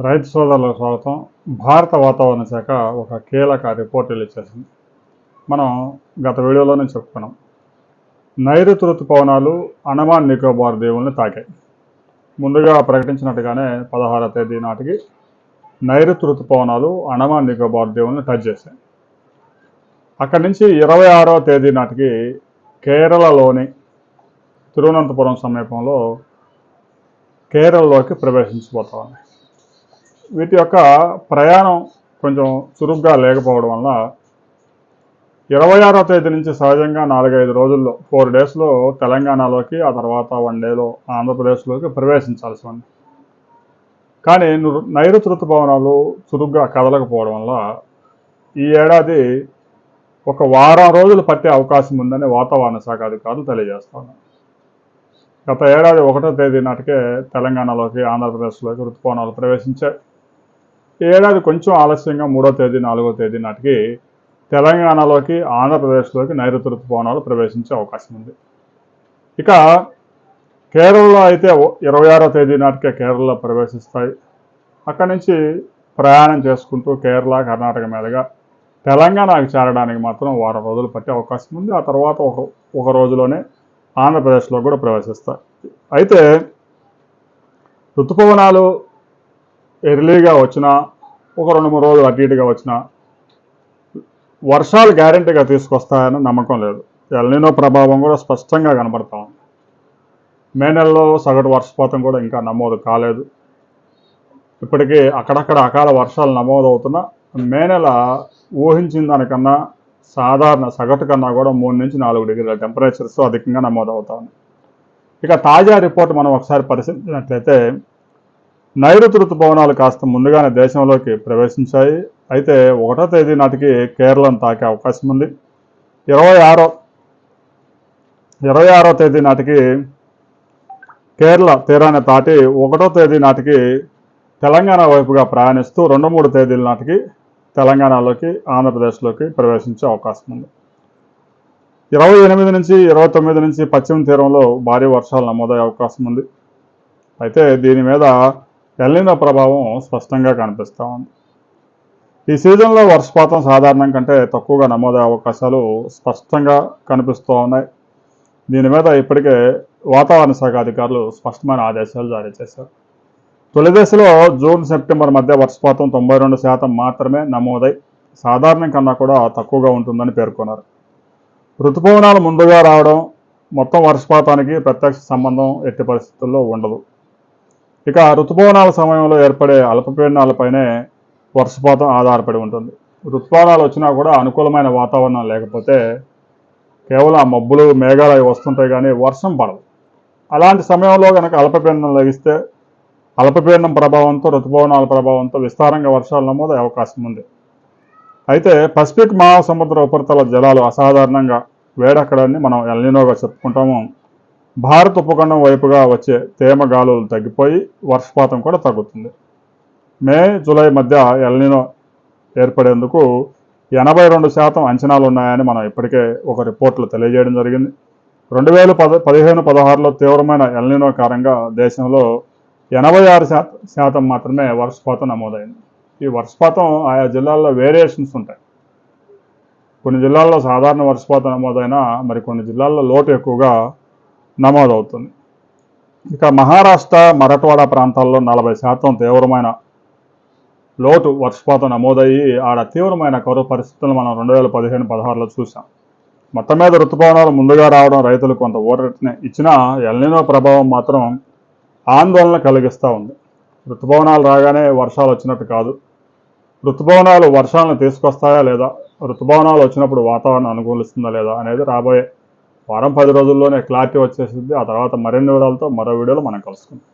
రైతు సోదరులకు స్వాగతం. భారత వాతావరణ శాఖ ఒక కీలక రిపోర్ట్ రిలీజ్ చేసింది. మనం గత వీడియోలోనే చెప్పుకున్నాం. నైరుతి ఋతుపవనాలు అండమాన్ నికోబార్ దీవుల్ని తాకాయి. ముందుగా ప్రకటించినట్టుగానే 16వ తేదీ నాటికి నైరుతి ఋతుపవనాలు అండమాన్ నికోబార్ దీవుల్ని టచ్ చేశాయి. అక్కడి నుంచి 26వ తేదీ నాటికి కేరళలోని తిరువనంతపురం సమీపంలో కేరళలోకి ప్రవేశించబోతా ఉన్నాయి. వీటి యొక్క ప్రయాణం కొంచెం చురుగ్గా లేకపోవడం వల్ల 26వ తేదీ నుంచి సహజంగా 4-5 రోజుల్లో 4 డేస్లో తెలంగాణలోకి, ఆ తర్వాత 1 డేలో ఆంధ్రప్రదేశ్లోకి ప్రవేశించాల్సి ఉంది. కానీ నైరుతి ఋతుపవనాలు చురుగ్గా కదలకపోవడం వల్ల ఈ ఏడాది ఒక వారం రోజులు పట్టే అవకాశం ఉందని వాతావరణ శాఖ అధికారులు తెలియజేస్తున్నారు. గత ఏడాది 1వ తేదీ నాటికే తెలంగాణలోకి, ఆంధ్రప్రదేశ్లోకి ఋతుపవనాలు ప్రవేశించాయి. ఈ ఏడాది కొంచెం ఆలస్యంగా 3వ తేదీ, 4వ తేదీ నాటికి తెలంగాణలోకి, ఆంధ్రప్రదేశ్లోకి నైరుతి ఋతుపవనాలు ప్రవేశించే అవకాశం ఉంది. ఇక కేరళలో అయితే 26వ తేదీ నాటికే కేరళలో ప్రవేశిస్తాయి. అక్కడి నుంచి ప్రయాణం చేసుకుంటూ కేరళ, కర్ణాటక మీదుగా తెలంగాణకు చేరడానికి మాత్రం వారం రోజులు పట్టే అవకాశం ఉంది. ఆ తర్వాత ఒక రోజులోనే ఆంధ్రప్రదేశ్లో కూడా ప్రవేశిస్తాయి. అయితే ఋతుపవనాలు ఎర్లీగా వచ్చినా, ఒక 2-3 రోజులు అటు ఇటుగా వచ్చినా వర్షాలు గ్యారెంటీగా తీసుకొస్తాయని నమ్మకం లేదు. ఎల్నినో ప్రభావం కూడా స్పష్టంగా కనబడతా ఉంది. మే నెలలో సగటు వర్షపాతం కూడా ఇంకా నమోదు కాలేదు. ఇప్పటికీ అక్కడక్కడ అకాల వర్షాలు నమోదవుతున్నా మే నెల ఊహించిన దానికన్నా, సాధారణ సగటు కన్నా కూడా 3 నుంచి 4 డిగ్రీల టెంపరేచర్స్ అధికంగా నమోదవుతా ఉంది. ఇక తాజా రిపోర్ట్ మనం ఒకసారి పరిశీలించినట్లయితే నైరుతి ఋతుపవనాలు కాస్త ముందుగానే దేశంలోకి ప్రవేశించాయి. అయితే 1వ తేదీ నాటికి కేరళను తాకే అవకాశం ఉంది. 26వ తేదీ నాటికి కేరళ తీరాన్ని దాటి 1వ తేదీ నాటికి తెలంగాణ వైపుగా ప్రయాణిస్తూ 2-3 తేదీల నాటికి తెలంగాణలోకి, ఆంధ్రప్రదేశ్లోకి ప్రవేశించే అవకాశం ఉంది. 28 నుంచి 29 నుంచి పశ్చిమ తీరంలో భారీ వర్షాలు నమోదయ్యే అవకాశం ఉంది. అయితే దీని మీద ఎల్నినో ప్రభావం స్పష్టంగా కనిపిస్తూ ఉంది. ఈ సీజన్లో వర్షపాతం సాధారణం కంటే తక్కువగా నమోదయ్యే అవకాశాలు స్పష్టంగా కనిపిస్తూ ఉన్నాయి. దీని మీద ఇప్పటికే వాతావరణ శాఖ అధికారులు స్పష్టమైన ఆదేశాలు జారీ చేశారు. తొలి దశలో జూన్, సెప్టెంబర్ మధ్య వర్షపాతం 92% మాత్రమే నమోదై సాధారణం కన్నా కూడా తక్కువగా ఉంటుందని పేర్కొన్నారు. ఋతుపవనాలు ముందుగా రావడం మొత్తం వర్షపాతానికి ప్రత్యక్ష సంబంధం ఎట్టి పరిస్థితుల్లో ఉండదు. ఇక ఋతుపవనాల సమయంలో ఏర్పడే అల్పపీడనాలపైనే వర్షపాతం ఆధారపడి ఉంటుంది. ఋతుపవనాలు వచ్చినా కూడా అనుకూలమైన వాతావరణం లేకపోతే కేవలం ఆ మబ్బులు, మేఘాలు అవి వస్తుంటాయి కానీ వర్షం పడదు. అలాంటి సమయంలో కనుక అల్పపీడనం లభిస్తే అల్పపీడనం ప్రభావంతో, ఋతుపవనాల ప్రభావంతో విస్తారంగా వర్షాలు నమోదయ్యే అవకాశం ఉంది. అయితే పసిఫిక్ మహాసముద్ర ఉపరితల జలాలు అసాధారణంగా వేడెక్కడాన్ని మనం ఎల్నినోగా చెప్పుకుంటాము. భారత ఉపఖండం వైపుగా వచ్చే తేమ గాలులు తగ్గిపోయి వర్షపాతం కూడా తగ్గుతుంది. మే, జూలై మధ్య ఎల్నినో ఏర్పడేందుకు 82% అంచనాలు ఉన్నాయని మనం ఇప్పటికే ఒక రిపోర్ట్లో తెలియజేయడం జరిగింది. 2015-16లో తీవ్రమైన ఎల్నినో కారణంగా దేశంలో 86% మాత్రమే వర్షపాతం నమోదైంది. ఈ వర్షపాతం ఆయా జిల్లాల్లో వేరియేషన్స్ ఉంటాయి. కొన్ని జిల్లాల్లో సాధారణ వర్షపాతం నమోదైనా మరికొన్ని జిల్లాల్లో లోటు ఎక్కువగా నమోదవుతుంది. ఇక మహారాష్ట్ర, మరాఠ్వాడా ప్రాంతాల్లో 40% తీవ్రమైన లోటు వర్షపాతం నమోదయ్యి ఆడ తీవ్రమైన కరువు పరిస్థితులను మనం 2015-16లో చూసాం. మొత్తం మీద ఋతుపవనాలు ముందుగా రావడం రైతులకు కొంత ఊరటనే ఇచ్చినా ఎల్నినో ప్రభావం మాత్రం ఆందోళన కలిగిస్తూ ఉంది. ఋతుపవనాలు రాగానే వర్షాలు వచ్చినట్టు కాదు. ఋతుపవనాలు వర్షాలను తీసుకొస్తాయా లేదా, ఋతుపవనాలు వచ్చినప్పుడు వాతావరణం అనుకూలిస్తుందా లేదా అనేది రాబోయే వారం 10 రోజుల్లోనే క్లారిటీ వచ్చేసింది. ఆ తర్వాత మరిన్ని వివరాలతో మరో వీడియోలో మనం కలుసుకుందాం.